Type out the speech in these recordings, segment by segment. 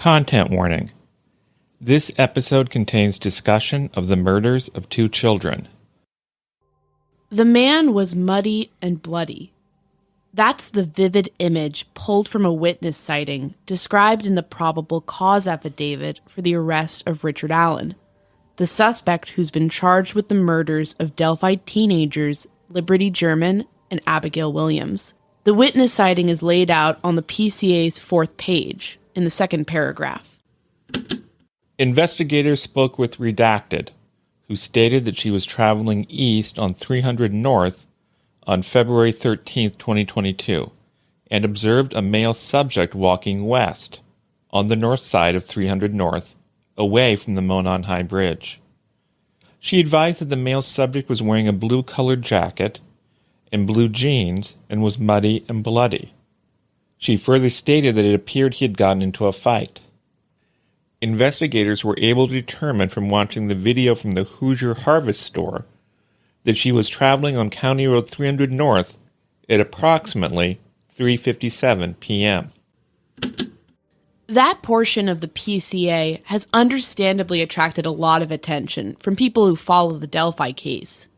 Content warning. This episode contains discussion of the murders of 2 children. The man was muddy and bloody. That's the vivid image pulled from a witness sighting described in the probable cause affidavit for the arrest of Richard Allen, the suspect who's been charged with the murders of Delphi teenagers Liberty German and Abigail Williams. The witness sighting is laid out on the PCA's 4th page, in the 2nd paragraph. Investigators spoke with Redacted, who stated that she was traveling east on 300 North on February 13, 2022, and observed a male subject walking west on the north side of 300 North, away from the Monon High Bridge. She advised that the male subject was wearing a blue-colored jacket and blue jeans and was muddy and bloody. She further stated that it appeared he had gotten into a fight. Investigators were able to determine from watching the video from the Hoosier Harvest store that she was traveling on County Road 300 North at approximately 3:57 p.m. That portion of the PCA has understandably attracted a lot of attention from people who follow the Delphi case.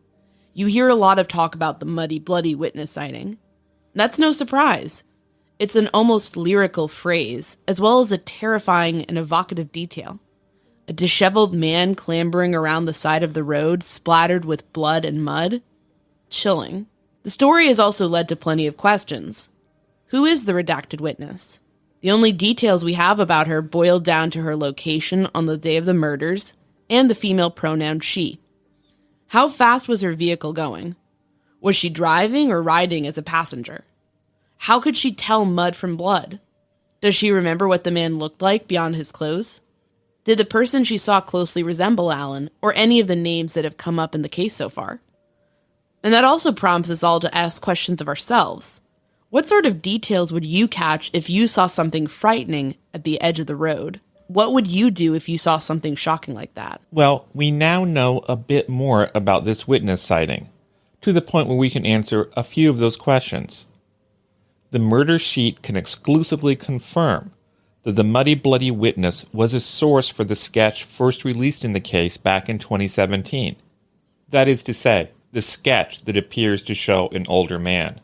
You hear a lot of talk about the muddy, bloody witness sighting. That's no surprise. It's an almost lyrical phrase, as well as a terrifying and evocative detail. A disheveled man clambering around the side of the road, splattered with blood and mud? Chilling. The story has also led to plenty of questions. Who is the redacted witness? The only details we have about her boil down to her location on the day of the murders, and the female pronoun she. How fast was her vehicle going? Was she driving or riding as a passenger? How could she tell mud from blood? Does she remember what the man looked like beyond his clothes? Did the person she saw closely resemble Allen, or any of the names that have come up in the case so far? And that also prompts us all to ask questions of ourselves. What sort of details would you catch if you saw something frightening at the edge of the road? What would you do if you saw something shocking like that? Well, we now know a bit more about this witness sighting, to the point where we can answer a few of those questions. The murder sheet can exclusively confirm that the muddy, bloody witness was a source for the sketch first released in the case back in 2017. That is to say, the sketch that appears to show an older man.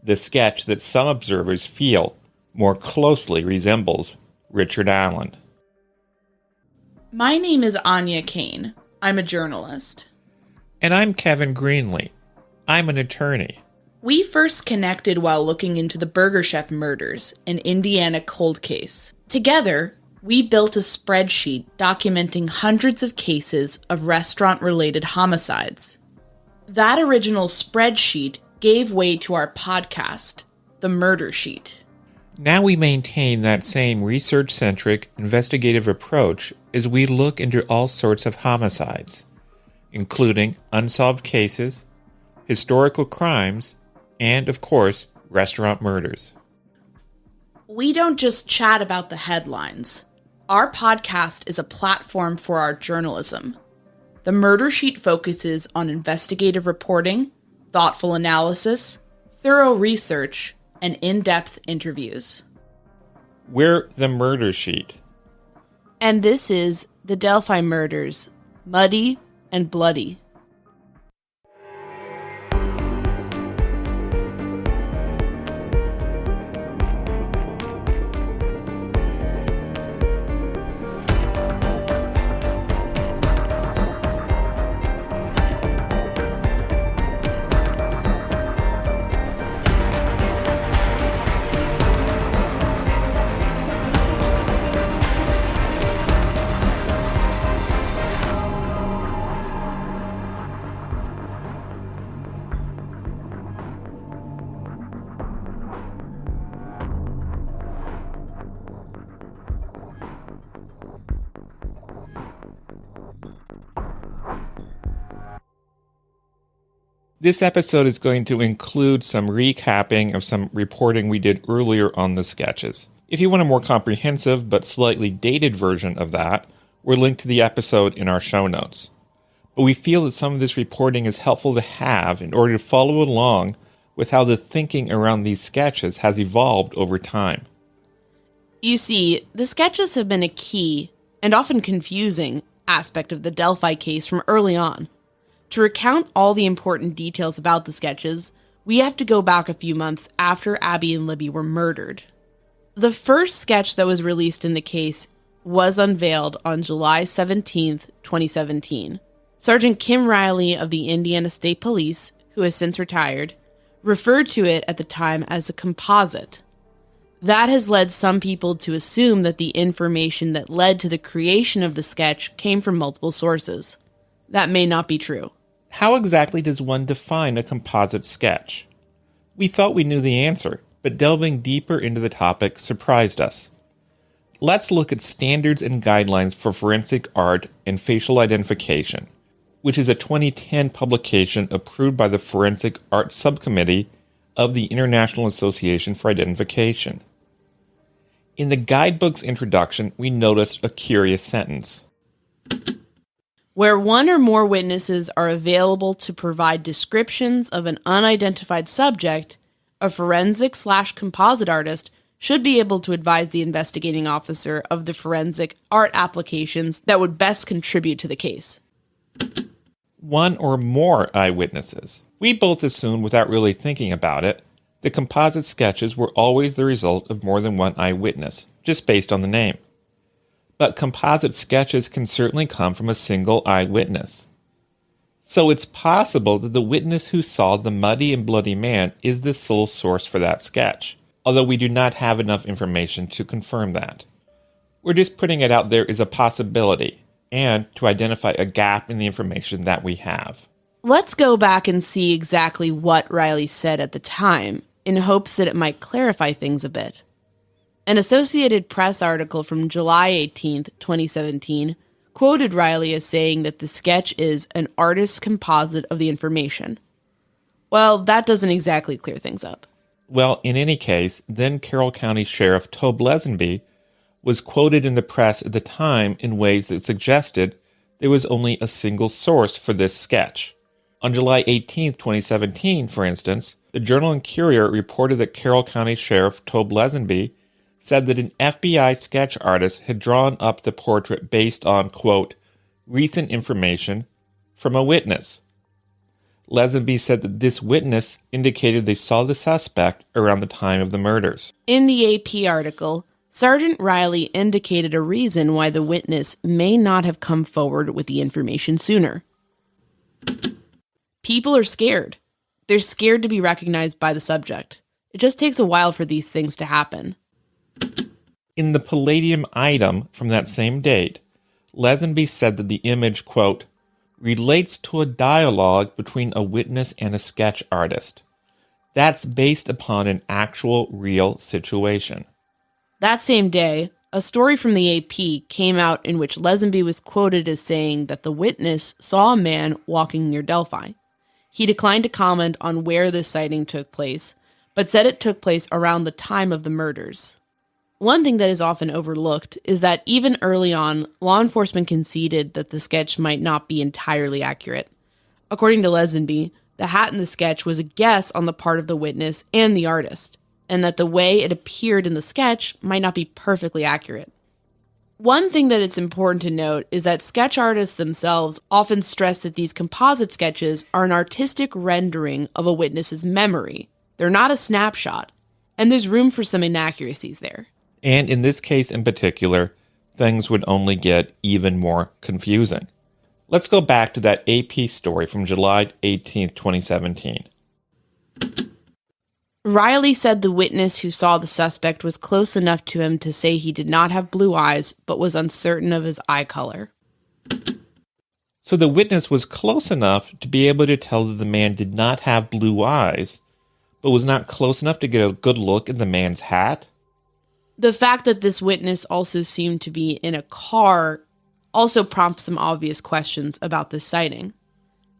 The sketch that some observers feel more closely resembles Richard Allen. My name is Anya Kane. I'm a journalist. And I'm Kevin Greenlee. I'm an attorney. We first connected while looking into the Burger Chef murders, an Indiana cold case. Together, we built a spreadsheet documenting hundreds of cases of restaurant-related homicides. That original spreadsheet gave way to our podcast, The Murdersheet. Now we maintain that same research-centric, investigative approach as we look into all sorts of homicides, including unsolved cases, historical crimes, and, of course, restaurant murders. We don't just chat about the headlines. Our podcast is a platform for our journalism. The Murdersheet focuses on investigative reporting, thoughtful analysis, thorough research, and in-depth interviews. We're the Murdersheet. And this is the Delphi murders, muddy and bloody. This episode is going to include some recapping of some reporting we did earlier on the sketches. If you want a more comprehensive but slightly dated version of that, we're linked to the episode in our show notes. But we feel that some of this reporting is helpful to have in order to follow along with how the thinking around these sketches has evolved over time. You see, the sketches have been a key, and often confusing, aspect of the Delphi case from early on. To recount all the important details about the sketches, we have to go back a few months after Abby and Libby were murdered. The first sketch that was released in the case was unveiled on July 17th, 2017. Sergeant Kim Riley of the Indiana State Police, who has since retired, referred to it at the time as a composite. That has led some people to assume that the information that led to the creation of the sketch came from multiple sources. That may not be true. How exactly does one define a composite sketch? We thought we knew the answer, but delving deeper into the topic surprised us. Let's look at Standards and Guidelines for Forensic Art and Facial Identification, which is a 2010 publication approved by the Forensic Art Subcommittee of the International Association for Identification. In the guidebook's introduction, we noticed a curious sentence. Where one or more witnesses are available to provide descriptions of an unidentified subject, a forensic/composite artist should be able to advise the investigating officer of the forensic art applications that would best contribute to the case. One or more eyewitnesses. We both assumed, without really thinking about it, the composite sketches were always the result of more than one eyewitness, just based on the name. But composite sketches can certainly come from a single eyewitness. So it's possible that the witness who saw the muddy and bloody man is the sole source for that sketch, although we do not have enough information to confirm that. We're just putting it out there as a possibility, and to identify a gap in the information that we have. Let's go back and see exactly what Riley said at the time, in hopes that it might clarify things a bit. An Associated Press article from July 18th, 2017, quoted Riley as saying that the sketch is an artist's composite of the information. Well, that doesn't exactly clear things up. Well, in any case, then Carroll County Sheriff Tobe Lesenby was quoted in the press at the time in ways that suggested there was only a single source for this sketch. On July 18, 2017, for instance, the Journal and Courier reported that Carroll County Sheriff Tobe Lesenby said that an FBI sketch artist had drawn up the portrait based on, quote, recent information from a witness. Lesenby said that this witness indicated they saw the suspect around the time of the murders. In the AP article, Sergeant Riley indicated a reason why the witness may not have come forward with the information sooner. People are scared. They're scared to be recognized by the subject. It just takes a while for these things to happen. In the Palladium item from that same date, Lesenby said that the image, quote, relates to a dialogue between a witness and a sketch artist. That's based upon an actual, real situation. That same day, a story from the AP came out in which Lesenby was quoted as saying that the witness saw a man walking near Delphi. He declined to comment on where this sighting took place, but said it took place around the time of the murders. One thing that is often overlooked is that even early on, law enforcement conceded that the sketch might not be entirely accurate. According to Lesenby, the hat in the sketch was a guess on the part of the witness and the artist, and that the way it appeared in the sketch might not be perfectly accurate. One thing that it's important to note is that sketch artists themselves often stress that these composite sketches are an artistic rendering of a witness's memory. They're not a snapshot, and there's room for some inaccuracies there. And in this case in particular, things would only get even more confusing. Let's go back to that AP story from July 18, 2017. Riley said the witness who saw the suspect was close enough to him to say he did not have blue eyes, but was uncertain of his eye color. So the witness was close enough to be able to tell that the man did not have blue eyes, but was not close enough to get a good look at the man's hat? The fact that this witness also seemed to be in a car also prompts some obvious questions about this sighting.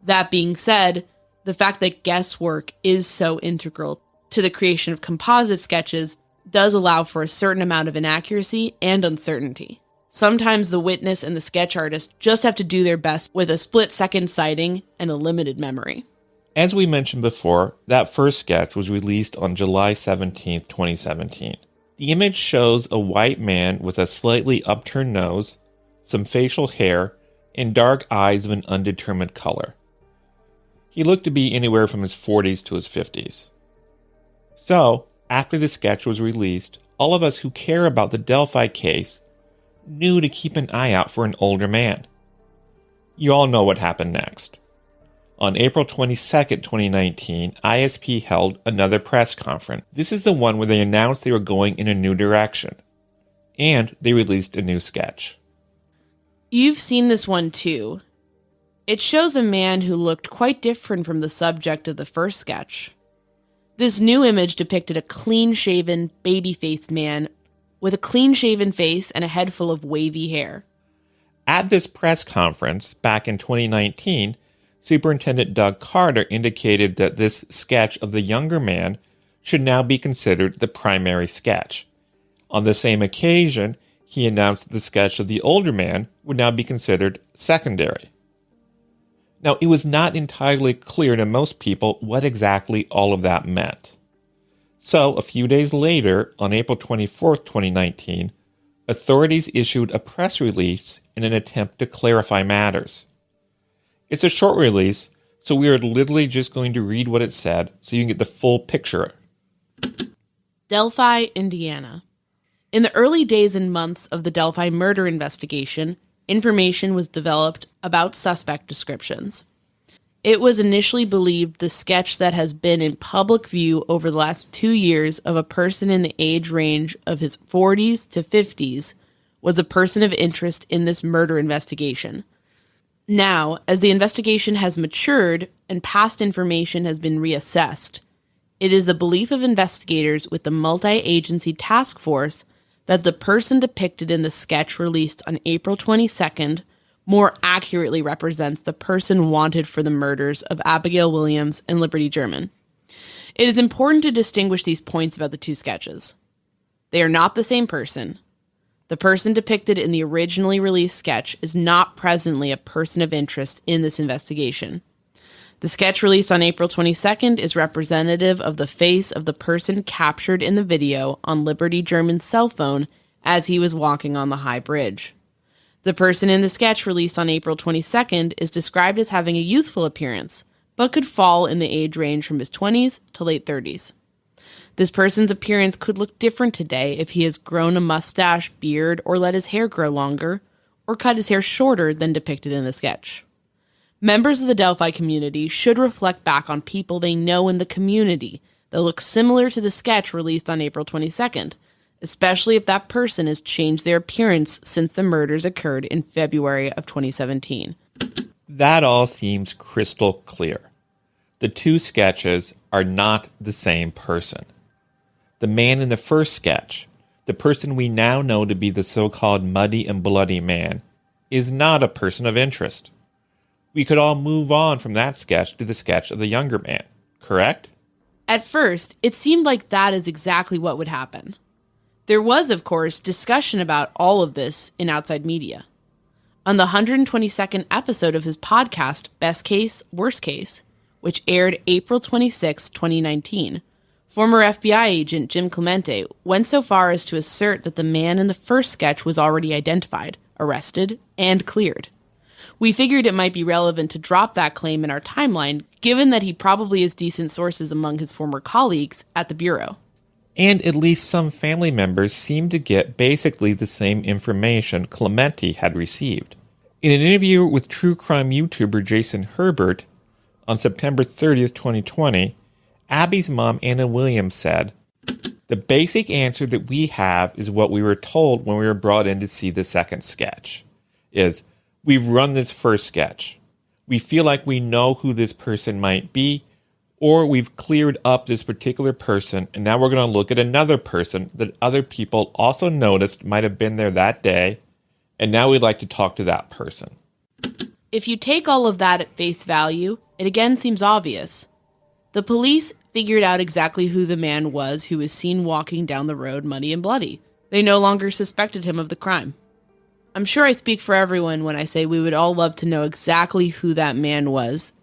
That being said, the fact that guesswork is so integral to the creation of composite sketches does allow for a certain amount of inaccuracy and uncertainty. Sometimes the witness and the sketch artist just have to do their best with a split-second sighting and a limited memory. As we mentioned before, that first sketch was released on July 17, 2017. The image shows a white man with a slightly upturned nose, some facial hair, and dark eyes of an undetermined color. He looked to be anywhere from his 40s to his 50s. So, after the sketch was released, all of us who care about the Delphi case knew to keep an eye out for an older man. You all know what happened next. On April 22, 2019, ISP held another press conference. This is the one where they announced they were going in a new direction. And they released a new sketch. You've seen this one too. It shows a man who looked quite different from the subject of the first sketch. This new image depicted a clean-shaven, baby-faced man with a clean-shaven face and a head full of wavy hair. At this press conference back in 2019, Superintendent Doug Carter indicated that this sketch of the younger man should now be considered the primary sketch. On the same occasion, he announced that the sketch of the older man would now be considered secondary. Now, it was not entirely clear to most people what exactly all of that meant. So, a few days later, on April 24, 2019, authorities issued a press release in an attempt to clarify matters. It's a short release, so we are literally just going to read what it said so you can get the full picture. Delphi, Indiana. In the early days and months of the Delphi murder investigation, information was developed about suspect descriptions. It was initially believed the sketch that has been in public view over the last 2 years of a person in the age range of his 40s to 50s was a person of interest in this murder investigation. Now, as the investigation has matured and past information has been reassessed, it is the belief of investigators with the multi-agency task force that the person depicted in the sketch released on April 22nd more accurately represents the person wanted for the murders of Abigail Williams and Liberty German. It is important to distinguish these points about the two sketches. They are not the same person. The person depicted in the originally released sketch is not presently a person of interest in this investigation. The sketch released on April 22nd is representative of the face of the person captured in the video on Liberty German's cell phone as he was walking on the High Bridge. The person in the sketch released on April 22nd is described as having a youthful appearance, but could fall in the age range from his 20s to late 30s. This person's appearance could look different today if he has grown a mustache, beard, or let his hair grow longer, or cut his hair shorter than depicted in the sketch. Members of the Delphi community should reflect back on people they know in the community that look similar to the sketch released on April 22nd, especially if that person has changed their appearance since the murders occurred in February of 2017. That all seems crystal clear. The two sketches are not the same person. The man in the first sketch, the person we now know to be the so-called muddy and bloody man, is not a person of interest. We could all move on from that sketch to the sketch of the younger man, correct? At first, it seemed like that is exactly what would happen. There was, of course, discussion about all of this in outside media. On the 122nd episode of his podcast, Best Case, Worst Case, which aired April 26, 2019, former FBI agent Jim Clemente went so far as to assert that the man in the first sketch was already identified, arrested, and cleared. We figured it might be relevant to drop that claim in our timeline, given that he probably has decent sources among his former colleagues at the Bureau. And at least some family members seemed to get basically the same information Clemente had received. In an interview with true crime YouTuber Jason Herbert on September 30th, 2020, Abby's mom, Anna Williams, said, "The basic answer that we have is what we were told when we were brought in to see the second sketch, is we've run this first sketch. We feel like we know who this person might be, or we've cleared up this particular person, and now we're going to look at another person that other people also noticed might have been there that day, and now we'd like to talk to that person." If you take all of that at face value, it again seems obvious. The police figured out exactly who the man was who was seen walking down the road muddy and bloody. They no longer suspected him of the crime. I'm sure I speak for everyone when I say we would all love to know exactly who that man was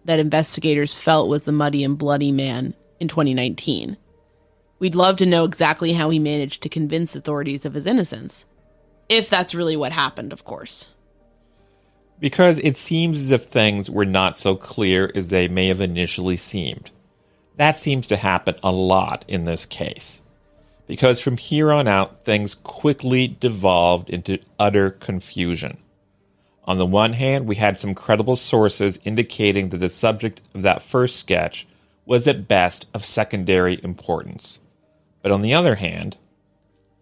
that investigators felt was the muddy and bloody man in 2019. We'd love to know exactly how he managed to convince authorities of his innocence. If that's really what happened, of course. Because it seems as if things were not so clear as they may have initially seemed. That seems to happen a lot in this case. Because from here on out, things quickly devolved into utter confusion. On the one hand, we had some credible sources indicating that the subject of that first sketch was at best of secondary importance. But on the other hand,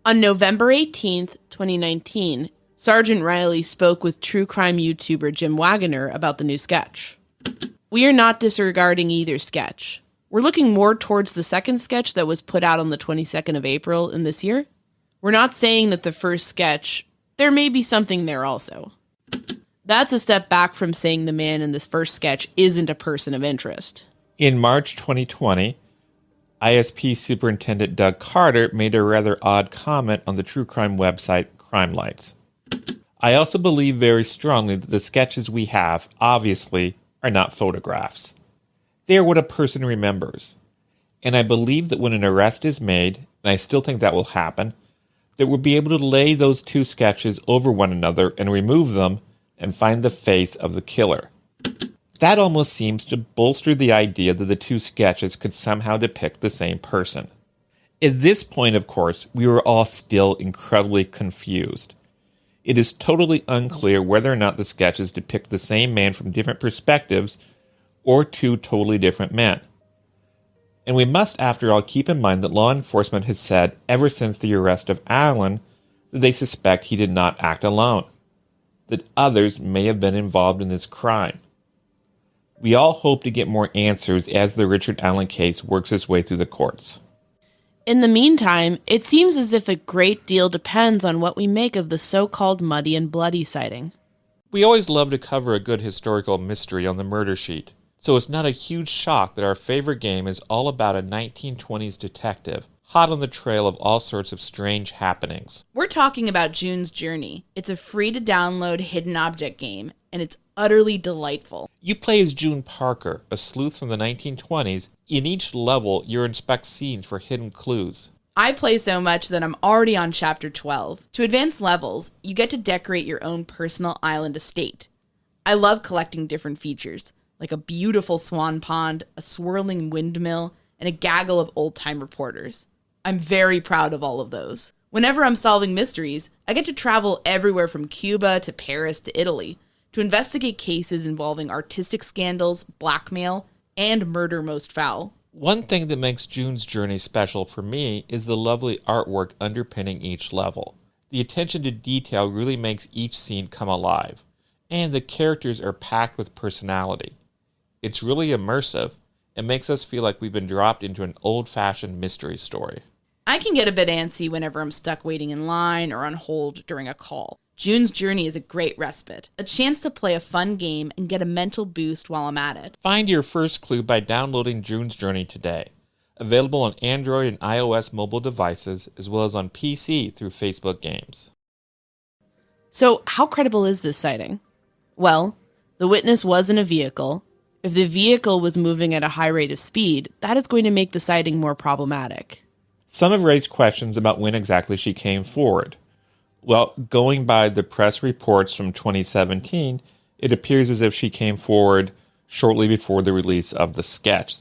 on November 18th, 2019, Sergeant Riley spoke with true crime YouTuber Jim Wagoner about the new sketch. We are not disregarding either sketch. We're looking more towards the second sketch that was put out on the 22nd of April in this year. We're not saying that the first sketch, there may be something there also. That's a step back from saying the man in this first sketch isn't a person of interest. In March 2020, ISP Superintendent Doug Carter made a rather odd comment on the true crime website Crime Lights. I also believe very strongly that the sketches we have, obviously, are not photographs. They are what a person remembers. And I believe that when an arrest is made, and I still think that will happen, that we'll be able to lay those two sketches over one another and remove them and find the face of the killer. That almost seems to bolster the idea that the two sketches could somehow depict the same person. At this point, of course, we were all still incredibly confused. It is totally unclear whether or not the sketches depict the same man from different perspectives or two totally different men. And we must, after all, keep in mind that law enforcement has said ever since the arrest of Allen that they suspect he did not act alone, that others may have been involved in this crime. We all hope to get more answers as the Richard Allen case works its way through the courts. In the meantime, it seems as if a great deal depends on what we make of the so-called Muddy and Bloody sighting. We always love to cover a good historical mystery on the murder sheet, so it's not a huge shock that our favorite game is all about a 1920s detective, hot on the trail of all sorts of strange happenings. We're talking about June's Journey. It's a free-to-download hidden object game, and it's utterly delightful. You play as June Parker, a sleuth from the 1920s. In each level, you inspect scenes for hidden clues. I play so much that I'm already on Chapter 12. To advance levels, you get to decorate your own personal island estate. I love collecting different features, like a beautiful swan pond, a swirling windmill, and a gaggle of old-time reporters. I'm very proud of all of those. Whenever I'm solving mysteries, I get to travel everywhere from Cuba to Paris to Italy to investigate cases involving artistic scandals, blackmail, and murder most foul. One thing that makes June's Journey special for me is the lovely artwork underpinning each level. The attention to detail really makes each scene come alive, and the characters are packed with personality. It's really immersive and makes us feel like we've been dropped into an old-fashioned mystery story. I can get a bit antsy whenever I'm stuck waiting in line or on hold during a call. June's Journey is a great respite, a chance to play a fun game and get a mental boost while I'm at it. Find your first clue by downloading June's Journey today. Available on Android and iOS mobile devices, as well as on PC through Facebook Games. So, how credible is this sighting? Well, the witness was in a vehicle. If the vehicle was moving at a high rate of speed, that is going to make the sighting more problematic. Some have raised questions about when exactly she came forward. Well, going by the press reports from 2017, it appears as if she came forward shortly before the release of the sketch.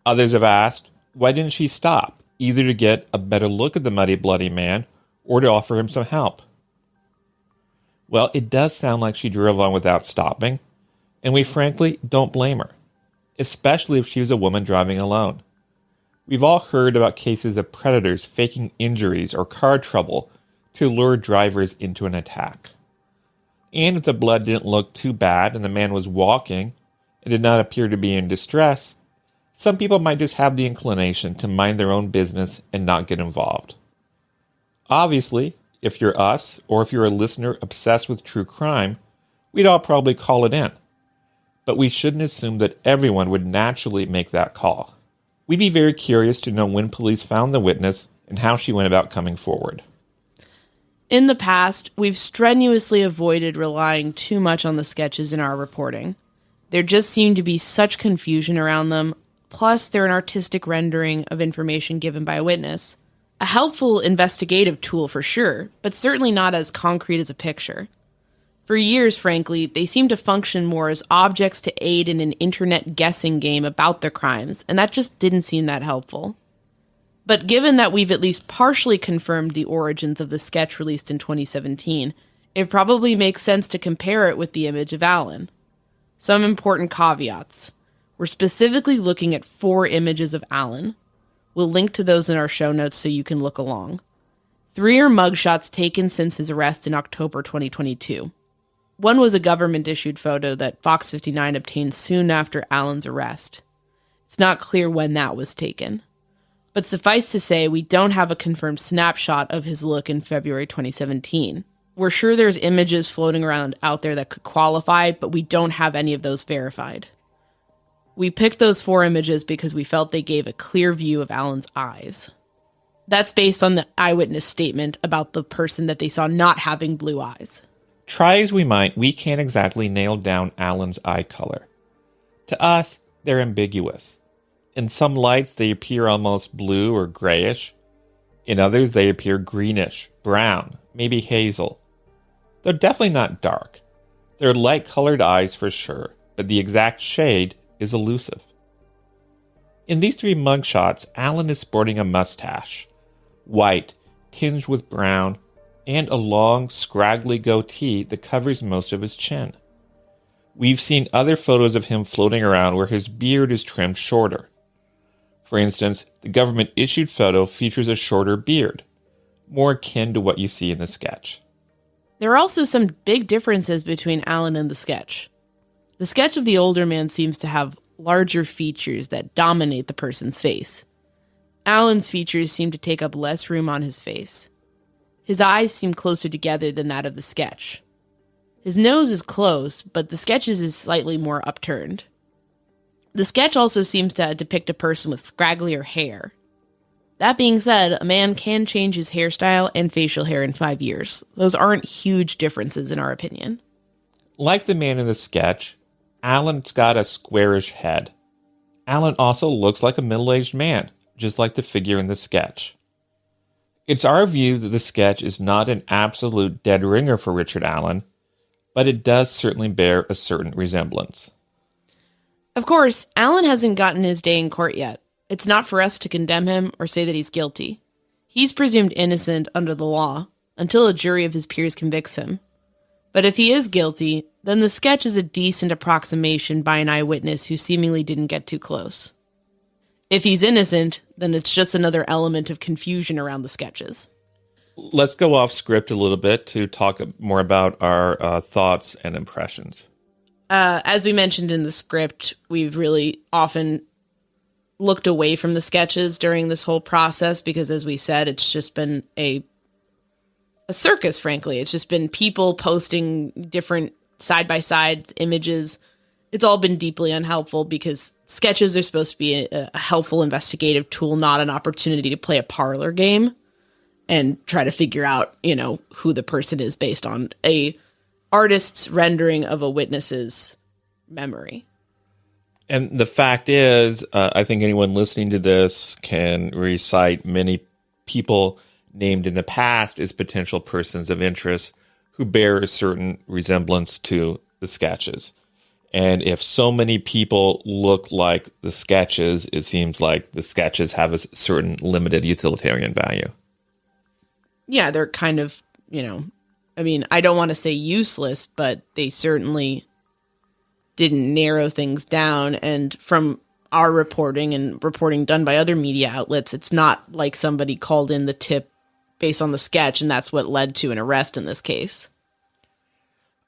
Others have asked, why didn't she stop, either to get a better look at the muddy, bloody man or to offer him some help? Well, it does sound like she drove on without stopping, and we frankly don't blame her, especially if she was a woman driving alone. We've all heard about cases of predators faking injuries or car trouble to lure drivers into an attack. And if the blood didn't look too bad and the man was walking and did not appear to be in distress, some people might just have the inclination to mind their own business and not get involved. Obviously, if you're us, or if you're a listener obsessed with true crime, we'd all probably call it in. But we shouldn't assume that everyone would naturally make that call. We'd be very curious to know when police found the witness and how she went about coming forward. In the past, we've strenuously avoided relying too much on the sketches in our reporting. There just seemed to be such confusion around them, plus they're an artistic rendering of information given by a witness. A helpful investigative tool for sure, but certainly not as concrete as a picture. For years, frankly, they seem to function more as objects to aid in an internet guessing game about their crimes, and that just didn't seem that helpful. But given that we've at least partially confirmed the origins of the sketch released in 2017, it probably makes sense to compare it with the image of Allen. Some important caveats. We're specifically looking at 4 images of Allen. We'll link to those in our show notes so you can look along. 3 are mugshots taken since his arrest in October 2022. One was a government-issued photo that Fox 59 obtained soon after Allen's arrest. It's not clear when that was taken. But suffice to say, we don't have a confirmed snapshot of his look in February 2017. We're sure there's images floating around out there that could qualify, but we don't have any of those verified. We picked those 4 images because we felt they gave a clear view of Allen's eyes. That's based on the eyewitness statement about the person that they saw not having blue eyes. Try as we might, we can't exactly nail down Allen's eye color. To us, they're ambiguous. In some lights, they appear almost blue or grayish. In others, they appear greenish, brown, maybe hazel. They're definitely not dark. They're light-colored eyes for sure, but the exact shade is elusive. In these 3 mugshots, Allen is sporting a mustache, white, tinged with brown, and a long, scraggly goatee that covers most of his chin. We've seen other photos of him floating around where his beard is trimmed shorter. For instance, the government-issued photo features a shorter beard, more akin to what you see in the sketch. There are also some big differences between Allen and the sketch. The sketch of the older man seems to have larger features that dominate the person's face. Allen's features seem to take up less room on his face. His eyes seem closer together than that of the sketch. His nose is close, but the sketch's is slightly more upturned. The sketch also seems to depict a person with scragglier hair. That being said, a man can change his hairstyle and facial hair in 5 years. Those aren't huge differences in our opinion. Like the man in the sketch, Allen's got a squarish head. Allen also looks like a middle-aged man, just like the figure in the sketch. It's our view that the sketch is not an absolute dead ringer for Richard Allen, but it does certainly bear a certain resemblance. Of course, Allen hasn't gotten his day in court yet. It's not for us to condemn him or say that he's guilty. He's presumed innocent under the law until a jury of his peers convicts him. But if he is guilty, then the sketch is a decent approximation by an eyewitness who seemingly didn't get too close. If he's innocent, then it's just another element of confusion around the sketches. Let's go off script a little bit to talk more about our thoughts and impressions. As we mentioned in the script, we've really often looked away from the sketches during this whole process because, as we said, it's just been a circus, frankly. It's just been people posting different side-by-side images. It's all been deeply unhelpful because sketches are supposed to be a helpful investigative tool, not an opportunity to play a parlor game and try to figure out, who the person is based on a artist's rendering of a witness's memory. And the fact is, I think anyone listening to this can recite many people named in the past as potential persons of interest who bear a certain resemblance to the sketches. And if so many people look like the sketches, it seems like the sketches have a certain limited utilitarian value. Yeah, they're kind of, I don't want to say useless, but they certainly didn't narrow things down. And from our reporting and reporting done by other media outlets, it's not like somebody called in the tip based on the sketch, and that's what led to an arrest in this case.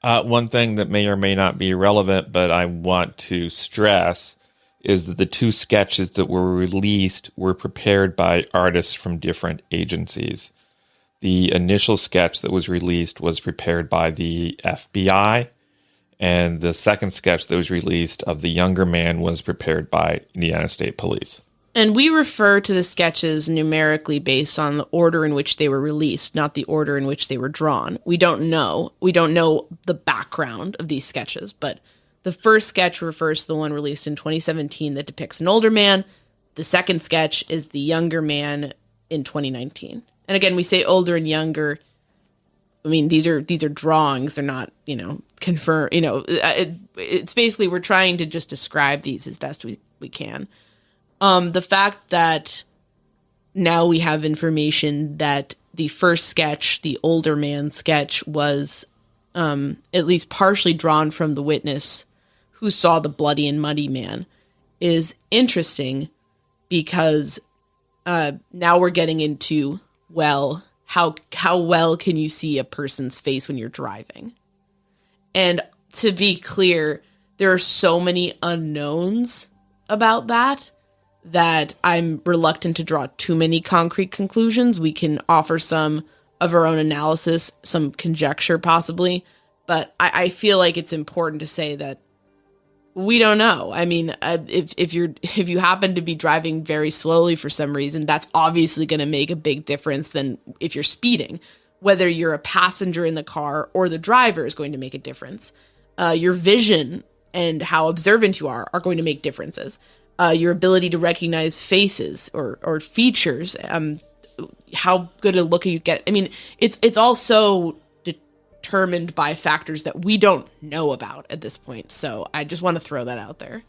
One thing that may or may not be relevant, but I want to stress, is that the 2 sketches that were released were prepared by artists from different agencies. The initial sketch that was released was prepared by the FBI, and the second sketch that was released of the younger man was prepared by Indiana State Police. And we refer to the sketches numerically based on the order in which they were released, not the order in which they were drawn. We don't know. We don't know the background of these sketches, but The first sketch refers to the one released in 2017 that depicts an older man. The second sketch is the younger man in 2019. And again, we say older and younger. I mean, these are drawings. They're not, confirm. It's basically we're trying to just describe these as best we can. The fact that now we have information that the first sketch, the older man sketch, was at least partially drawn from the witness who saw the bloody and muddy man is interesting because now we're getting into, well, how well can you see a person's face when you're driving? And to be clear, there are so many unknowns about that I'm reluctant to draw too many concrete conclusions. We can offer some of our own analysis, some conjecture possibly, but I feel like it's important to say that we don't know. I mean, if you happen to be driving very slowly for some reason, that's obviously going to make a big difference than if you're speeding. Whether you're a passenger in the car or the driver is going to make a difference. Your vision and how observant you are going to make differences. Your ability to recognize faces or features, how good a look you get. I mean, it's all so determined by factors that we don't know about at this point. So I just want to throw that out there.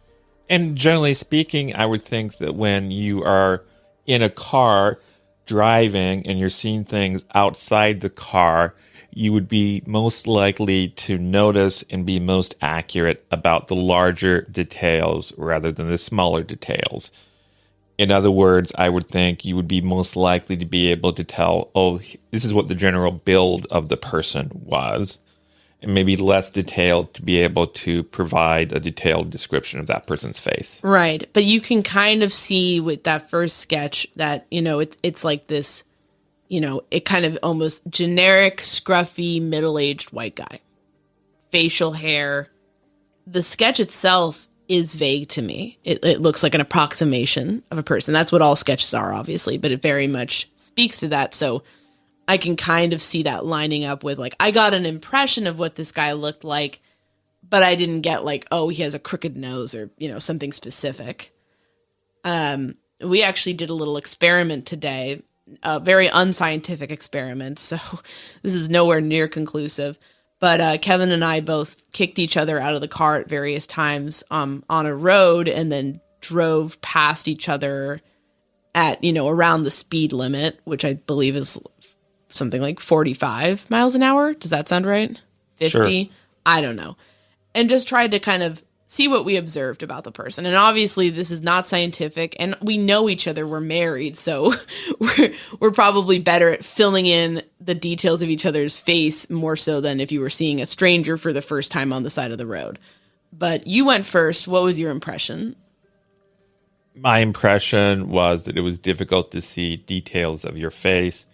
And generally speaking, I would think that when you are in a car driving and you're seeing things outside the car, you would be most likely to notice and be most accurate about the larger details rather than the smaller details. In other words, I would think you would be most likely to be able to tell, oh, this is what the general build of the person was, and maybe less detailed to be able to provide a detailed description of that person's face. Right. But you can kind of see with that first sketch that, it's like this, it kind of almost generic, scruffy, middle-aged white guy. Facial hair. The sketch itself is vague to me. It looks like an approximation of a person. That's what all sketches are, obviously, but it very much speaks to that. So I can kind of see that lining up with, like, I got an impression of what this guy looked like, but I didn't get, like, oh, he has a crooked nose or, something specific. We actually did a little experiment today, a very unscientific experiment, so this is nowhere near conclusive. But Kevin and I both kicked each other out of the car at various times on a road and then drove past each other at, around the speed limit, which I believe is something like 45 miles an hour. Does that sound right? 50? Sure. I don't know. And just tried to kind of see what we observed about the person. And obviously this is not scientific and we know each other. We're married. So we're probably better at filling in the details of each other's face more so than if you were seeing a stranger for the first time on the side of the road. But you went first. What was your impression? My impression was that it was difficult to see details of your face.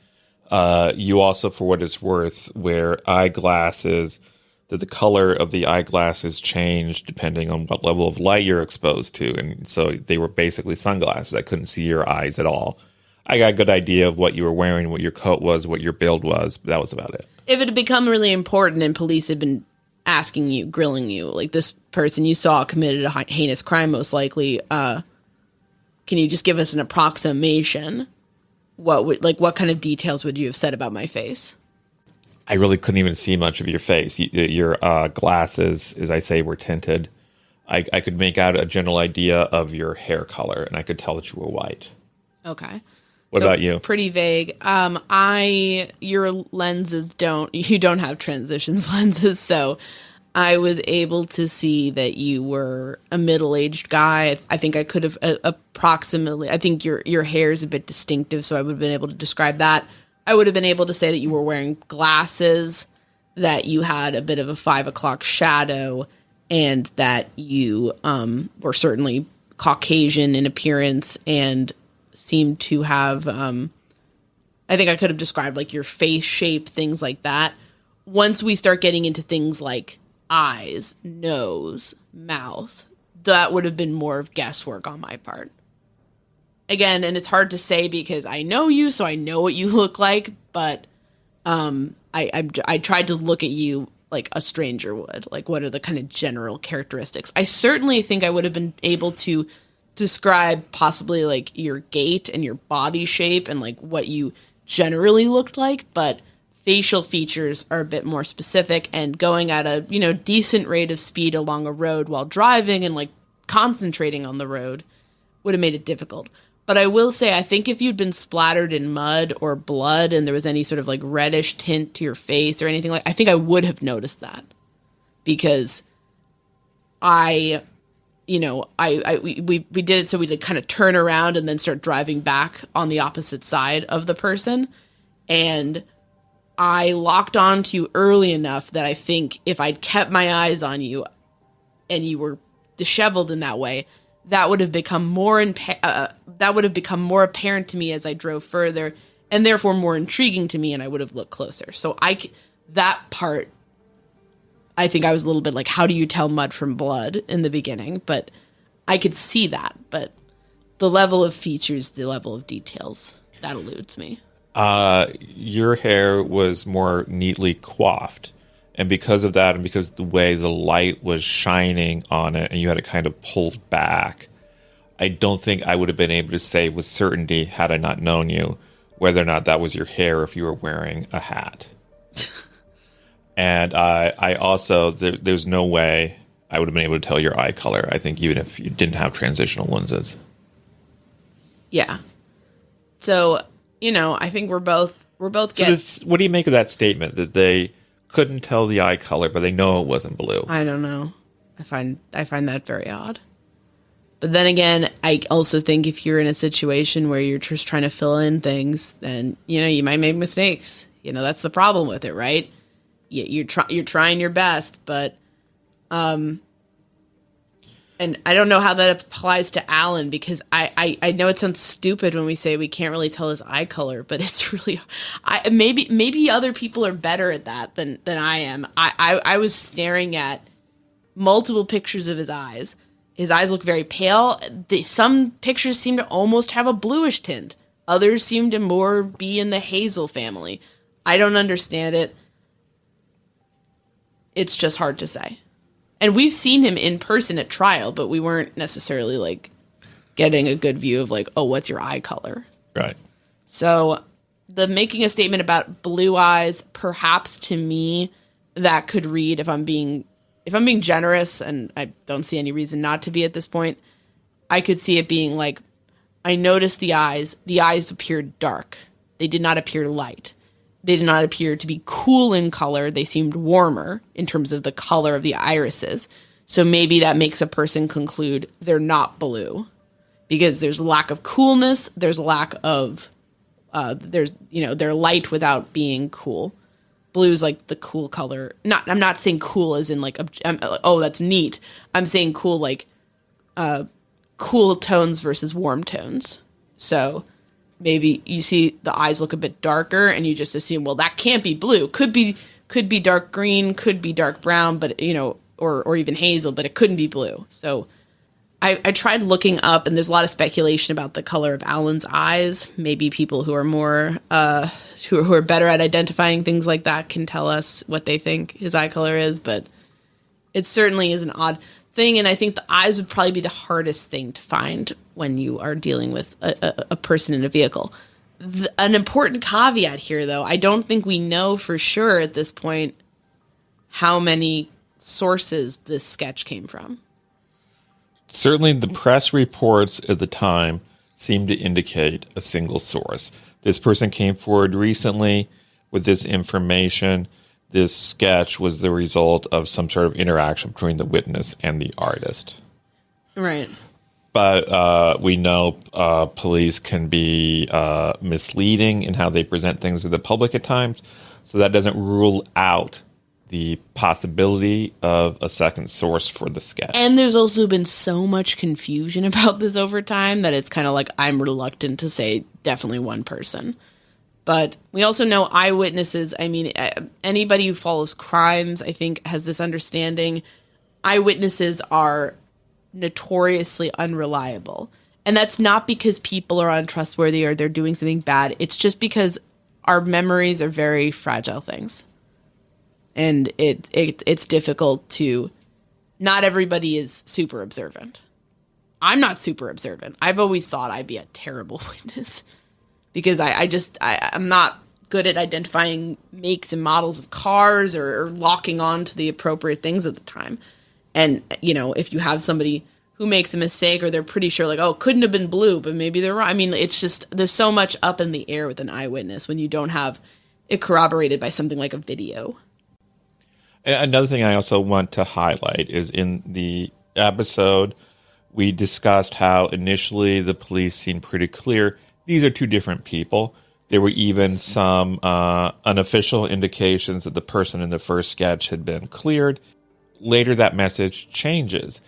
You also, for what it's worth, wear eyeglasses, that the color of the eyeglasses changed depending on what level of light you're exposed to. And so they were basically sunglasses. I couldn't see your eyes at all. I got a good idea of what you were wearing, what your coat was, what your build was, but that was about it. If it had become really important and police had been asking you, grilling you, like this person you saw committed a heinous crime most likely, can you just give us an approximation? What kind of details would you have said about my face? I really couldn't even see much of your face. Your glasses, as I say, were tinted. I could make out a general idea of your hair color, and I could tell that you were white. Okay. What about you? Pretty vague. Your lenses you don't have transitions lenses, so I was able to see that you were a middle-aged guy. I think I could have approximately, I think your hair is a bit distinctive, so I would have been able to describe that. I would have been able to say that you were wearing glasses, that you had a bit of a 5 o'clock shadow, and that you were certainly Caucasian in appearance and seemed to have, I think I could have described like your face shape, things like that. Once we start getting into things like eyes, nose, mouth, that would have been more of guesswork on my part. Again, and it's hard to say because I know you, so I know what you look like, but I tried to look at you like a stranger would. Like, what are the kind of general characteristics? I certainly think I would have been able to describe possibly like your gait and your body shape and like what you generally looked like, but facial features are a bit more specific, and going at a, decent rate of speed along a road while driving and like concentrating on the road would have made it difficult. But I will say, I think if you'd been splattered in mud or blood and there was any sort of like reddish tint to your face or anything I think I would have noticed that, because we did it so we could kind of turn around and then start driving back on the opposite side of the person. And I locked on to you early enough that I think if I'd kept my eyes on you and you were disheveled in that way, that would have become more apparent to me as I drove further, and therefore more intriguing to me, and I would have looked closer. So that part, I think I was a little bit like, how do you tell mud from blood in the beginning? But I could see that. But the level of features, the level of details, that eludes me. Your hair was more neatly coiffed. And because of that, and because the way the light was shining on it, and you had it kind of pulled back, I don't think I would have been able to say with certainty, had I not known you, whether or not that was your hair if you were wearing a hat. And I also, there's no way I would have been able to tell your eye color, I think, even if you didn't have transitional lenses. Yeah. So, I think we're both getting... What do you make of that statement, that they couldn't tell the eye color, but they know it wasn't blue? I don't know. I find that very odd. But then again, I also think if you're in a situation where you're just trying to fill in things, then, you might make mistakes. That's the problem with it, right? You're trying your best, but, and I don't know how that applies to Alan, because I know it sounds stupid when we say we can't really tell his eye color, but it's really, maybe other people are better at that than I am. I was staring at multiple pictures of his eyes. His eyes look very pale. Some pictures seem to almost have a bluish tint. Others seem to more be in the hazel family. I don't understand it. It's just hard to say. And we've seen him in person at trial, but we weren't necessarily like getting a good view of like, oh, what's your eye color? Right. So the making a statement about blue eyes, perhaps to me, that could read, if I'm being generous, and I don't see any reason not to be at this point, I could see it being like, I noticed the eyes appeared dark. They did not appear light. They did not appear to be cool in color. They seemed warmer in terms of the color of the irises. So maybe that makes a person conclude they're not blue, because there's a lack of coolness. There's a lack of, they're light without being cool. Blue is like the cool color. I'm not saying cool as in like, oh, that's neat. I'm saying cool like cool tones versus warm tones. So maybe you see the eyes look a bit darker and you just assume, well, that can't be blue. Could be dark green, could be dark brown, but or even hazel, but it couldn't be blue. So I tried looking up, and there's a lot of speculation about the color of Alan's eyes. Maybe people who are more who are better at identifying things like that can tell us what they think his eye color is, but it certainly is an odd thing, and I think the eyes would probably be the hardest thing to find when you are dealing with a person in a vehicle. An important caveat here, though, I don't think we know for sure at this point how many sources this sketch came from. Certainly the press reports at the time seem to indicate a single source. This person came forward recently with this information. This sketch was the result of some sort of interaction between the witness and the artist. Right. But we know police can be misleading in how they present things to the public at times. So that doesn't rule out the possibility of a second source for the sketch. And there's also been so much confusion about this over time that it's kind of like I'm reluctant to say definitely one person. But we also know eyewitnesses. I mean, anybody who follows crimes, I think, has this understanding. Eyewitnesses are notoriously unreliable. And that's not because people are untrustworthy or they're doing something bad. It's just because our memories are very fragile things. And it's difficult to, not everybody is super observant. I'm not super observant. I've always thought I'd be a terrible witness because I'm not good at identifying makes and models of cars or locking on to the appropriate things at the time. And, if you have somebody who makes a mistake or they're pretty sure like, oh, it couldn't have been blue, but maybe they're wrong. I mean, it's just, there's so much up in the air with an eyewitness when you don't have it corroborated by something like a video. Another thing I also want to highlight is in the episode, we discussed how initially the police seemed pretty clear. These are two different people. There were even some unofficial indications that the person in the first sketch had been cleared. Later, that message changes,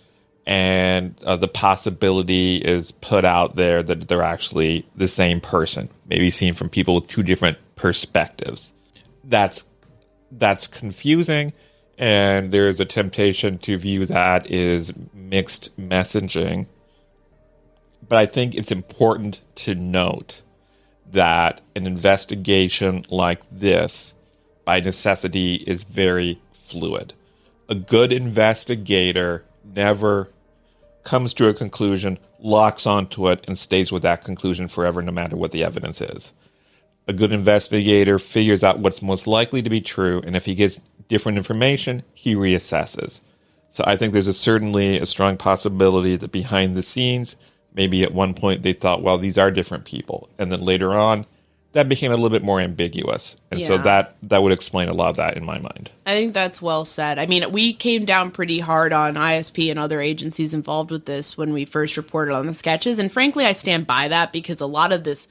and the possibility is put out there that they're actually the same person, maybe seen from people with two different perspectives. That's confusing. And there is a temptation to view that as mixed messaging. But I think it's important to note that an investigation like this, by necessity, is very fluid. A good investigator never comes to a conclusion, locks onto it, and stays with that conclusion forever, no matter what the evidence is. A good investigator figures out what's most likely to be true, and if he gets different information, he reassesses. So I think there's certainly a strong possibility that behind the scenes, maybe at one point they thought, well, these are different people. And then later on, that became a little bit more ambiguous. And so that would explain a lot of that in my mind. I think that's well said. I mean, we came down pretty hard on ISP and other agencies involved with this when we first reported on the sketches. And frankly, I stand by that because a lot of this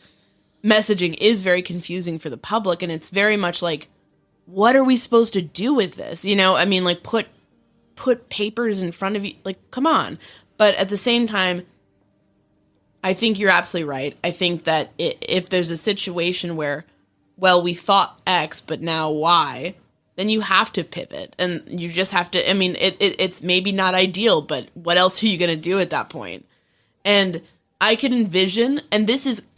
messaging is very confusing for the public. And it's very much like, what are we supposed to do with this? I mean, like put papers in front of you. Like, come on. But at the same time, I think you're absolutely right. I think that if there's a situation where, well, we thought X, but now Y, then you have to pivot. And you just have to, I mean, it's maybe not ideal, but what else are you going to do at that point? And I can envision, and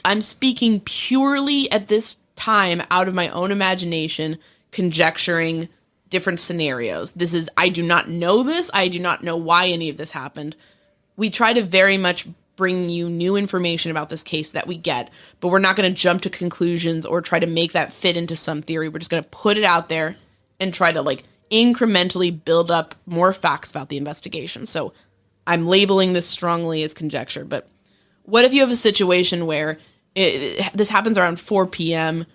I'm speaking purely at this time out of my own imagination, conjecturing different scenarios. I do not know this. I do not know why any of this happened. We try to very much bring you new information about this case that we get, but we're not going to jump to conclusions or try to make that fit into some theory. We're just going to put it out there and try to incrementally build up more facts about the investigation. So I'm labeling this strongly as conjecture, but what if you have a situation where this happens around 4 p.m.,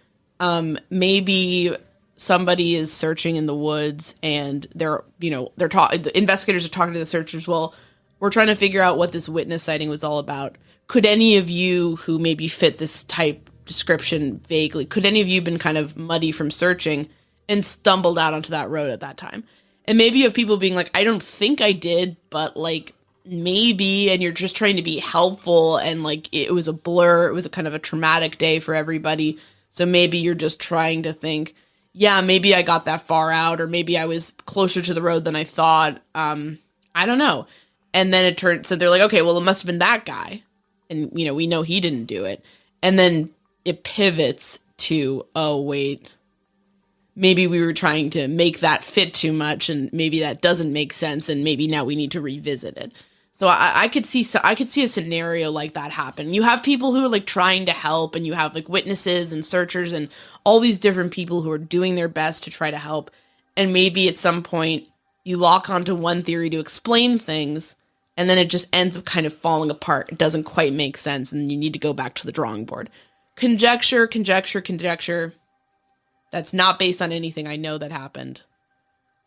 maybe somebody is searching in the woods and the investigators are talking to the searchers. Well, we're trying to figure out what this witness sighting was all about. Could any of you who maybe fit this type description vaguely, could any of you been kind of muddy from searching and stumbled out onto that road at that time? And maybe you have people being like, I don't think I did, but maybe, and you're just trying to be helpful and it was a blur. It was a kind of a traumatic day for everybody. So maybe you're just trying to think, yeah, maybe I got that far out, or maybe I was closer to the road than I thought. I don't know. And then so they're like, okay, well, it must have been that guy. And, we know he didn't do it. And then it pivots to, oh, wait, maybe we were trying to make that fit too much, and maybe that doesn't make sense, and maybe now we need to revisit it. So I could see a scenario like that happen. You have people who are trying to help, and you have witnesses and searchers and all these different people who are doing their best to try to help. And maybe at some point you lock onto one theory to explain things, and then it just ends up kind of falling apart. It doesn't quite make sense, and you need to go back to the drawing board. Conjecture. That's not based on anything I know that happened.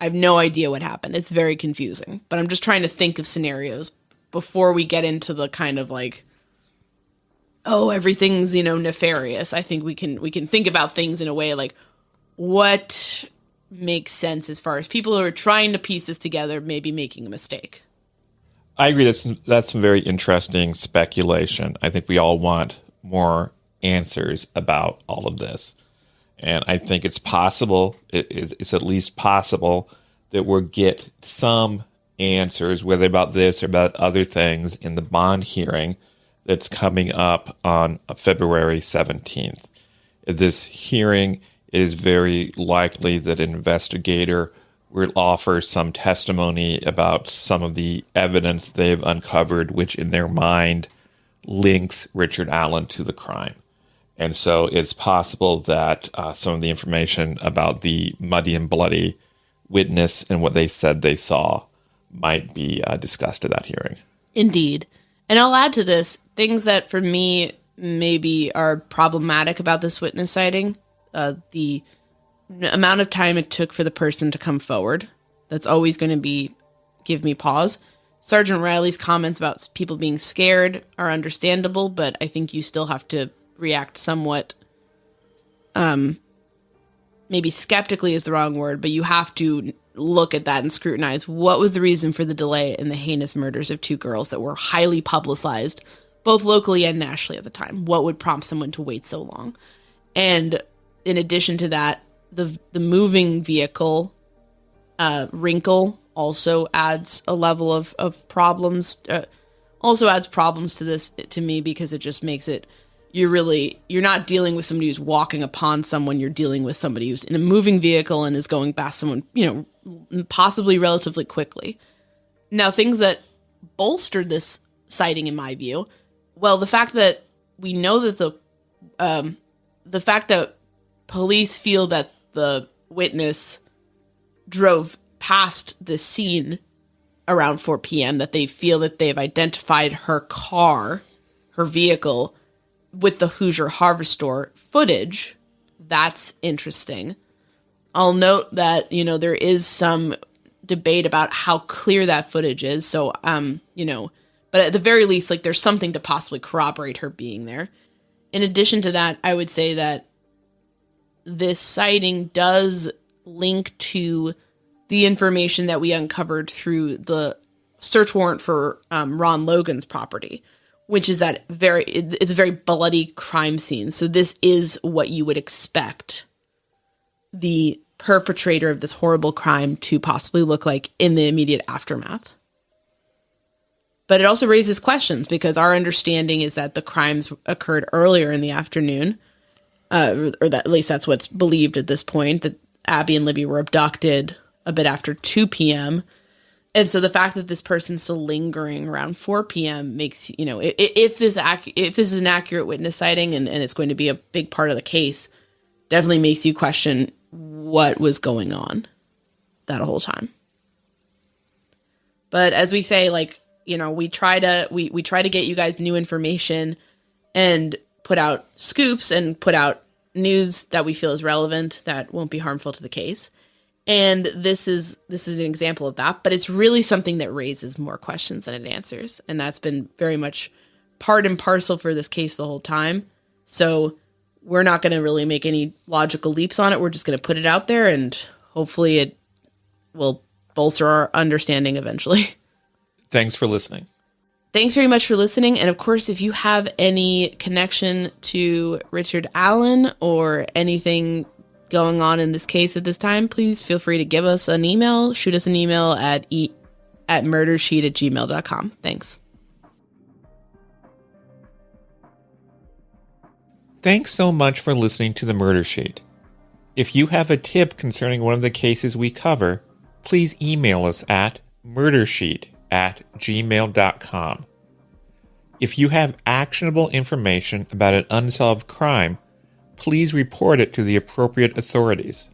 I have no idea what happened. It's very confusing. But I'm just trying to think of scenarios before we get into the kind of everything's, nefarious. I think we can think about things in a way what makes sense as far as people who are trying to piece this together maybe making a mistake. I agree. That's some very interesting speculation. I think we all want more answers about all of this. And I think it's possible, it's at least possible, that we'll get some answers, whether about this or about other things, in the bond hearing that's coming up on February 17th. This hearing it is very likely that an investigator will offer some testimony about some of the evidence they've uncovered, which in their mind links Richard Allen to the crime. And so it's possible that some of the information about the muddy and bloody witness and what they said they saw might be discussed at that hearing. Indeed. And I'll add to this, things that for me maybe are problematic about this witness sighting. The amount of time it took for the person to come forward. That's always going to give me pause. Sergeant Riley's comments about people being scared are understandable, but I think you still have to react somewhat, maybe skeptically is the wrong word, but you have to look at that and scrutinize what was the reason for the delay in the heinous murders of two girls that were highly publicized, both locally and nationally at the time. What would prompt someone to wait so long? And in addition to that, the moving vehicle wrinkle also adds a level of problems, also adds problems to this to me, because it just makes it, you're not dealing with somebody who's walking upon someone, you're dealing with somebody who's in a moving vehicle and is going past someone, possibly relatively quickly. Now, things that bolstered this sighting, in my view, well, the fact that we know that the fact that police feel that the witness drove past the scene around 4 p.m., that they feel that they've identified her car, her vehicle, with the Hoosier Harvester footage, that's interesting. I'll note that, there is some debate about how clear that footage is. So, but at the very least, there's something to possibly corroborate her being there. In addition to that, I would say that this sighting does link to the information that we uncovered through the search warrant for Ron Logan's property, which is that it's a very bloody crime scene. So this is what you would expect the perpetrator of this horrible crime to possibly look like in the immediate aftermath. But it also raises questions, because our understanding is that the crimes occurred earlier in the afternoon, or that at least that's what's believed at this point, that Abby and Libby were abducted a bit after 2 p.m., and so the fact that this person's still lingering around 4 p.m. makes, if this is an accurate witness sighting and it's going to be a big part of the case, definitely makes you question what was going on that whole time. But as we say, we try to get you guys new information and put out scoops and put out news that we feel is relevant, that won't be harmful to the case. And this is an example of that, but it's really something that raises more questions than it answers. And that's been very much part and parcel for this case the whole time. So we're not going to really make any logical leaps on it. We're just going to put it out there, and hopefully it will bolster our understanding eventually. Thanks for listening. Thanks very much for listening. And of course, if you have any connection to Richard Allen or anything going on in this case at this time, please feel free to give us an email. Shoot us an email at murdersheet@gmail.com. Thanks. Thanks so much for listening to the Murder Sheet. If you have a tip concerning one of the cases we cover, please email us at murdersheet@gmail.com. If you have actionable information about an unsolved crime, please report it to the appropriate authorities.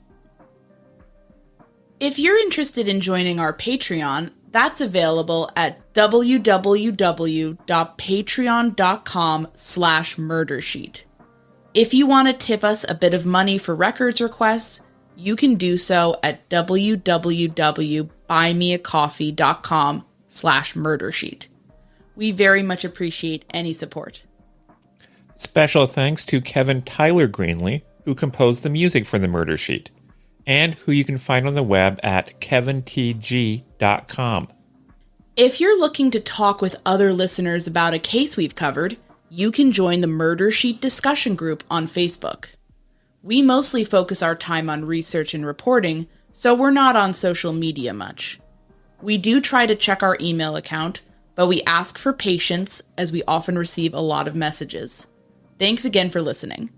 If you're interested in joining our Patreon, that's available at www.patreon.com/murdersheet. If you want to tip us a bit of money for records requests, you can do so at www.buymeacoffee.com/murdersheet. We very much appreciate any support. Special thanks to Kevin Tyler Greenlee, who composed the music for the Murder Sheet, and who you can find on the web at kevintg.com. If you're looking to talk with other listeners about a case we've covered, you can join the Murder Sheet discussion group on Facebook. We mostly focus our time on research and reporting, so we're not on social media much. We do try to check our email account, but we ask for patience as we often receive a lot of messages. Thanks again for listening.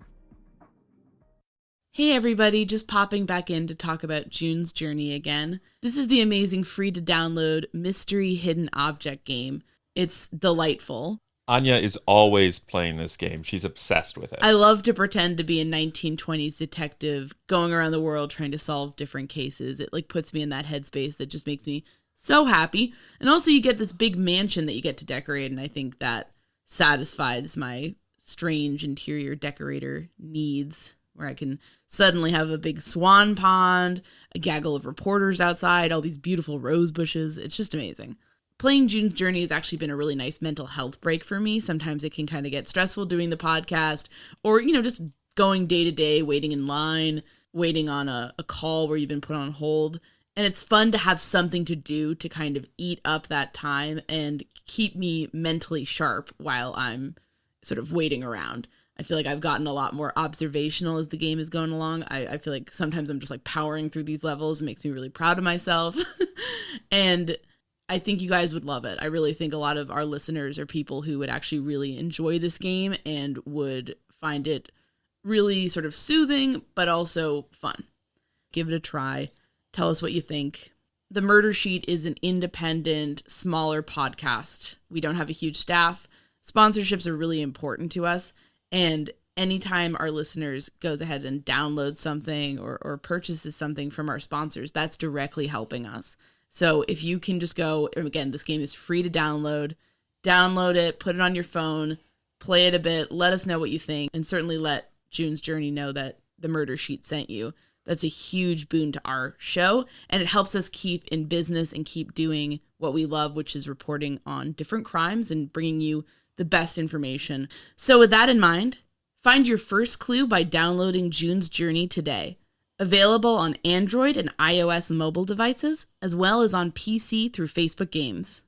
Hey everybody, just popping back in to talk about June's Journey again. This is the amazing free-to-download mystery hidden object game. It's delightful. Anya is always playing this game. She's obsessed with it. I love to pretend to be a 1920s detective going around the world trying to solve different cases. It puts me in that headspace that just makes me so happy. And also you get this big mansion that you get to decorate, and I think that satisfies my strange interior decorator needs, where I can suddenly have a big swan pond, a gaggle of reporters outside, all these beautiful rose bushes. It's just amazing. Playing June's Journey has actually been a really nice mental health break for me. Sometimes it can kind of get stressful doing the podcast, or, just going day to day, waiting in line, waiting on a call where you've been put on hold. And it's fun to have something to do to kind of eat up that time and keep me mentally sharp while I'm sort of waiting around. I feel like I've gotten a lot more observational as the game is going along. I feel like sometimes I'm just powering through these levels. It makes me really proud of myself. And I think you guys would love it. I really think a lot of our listeners are people who would actually really enjoy this game and would find it really sort of soothing, but also fun. Give it a try. Tell us what you think. The Murder Sheet is an independent, smaller podcast. We don't have a huge staff. Sponsorships are really important to us. And anytime our listeners goes ahead and downloads something or purchases something from our sponsors, that's directly helping us. So if you can just go, and again, this game is free to download it, put it on your phone, play it a bit, let us know what you think, and certainly let June's Journey know that the Murder Sheet sent you. That's a huge boon to our show, and it helps us keep in business and keep doing what we love, which is reporting on different crimes and bringing you the best information. So with that in mind, find your first clue by downloading June's Journey today. Available on Android and iOS mobile devices, as well as on PC through Facebook Games.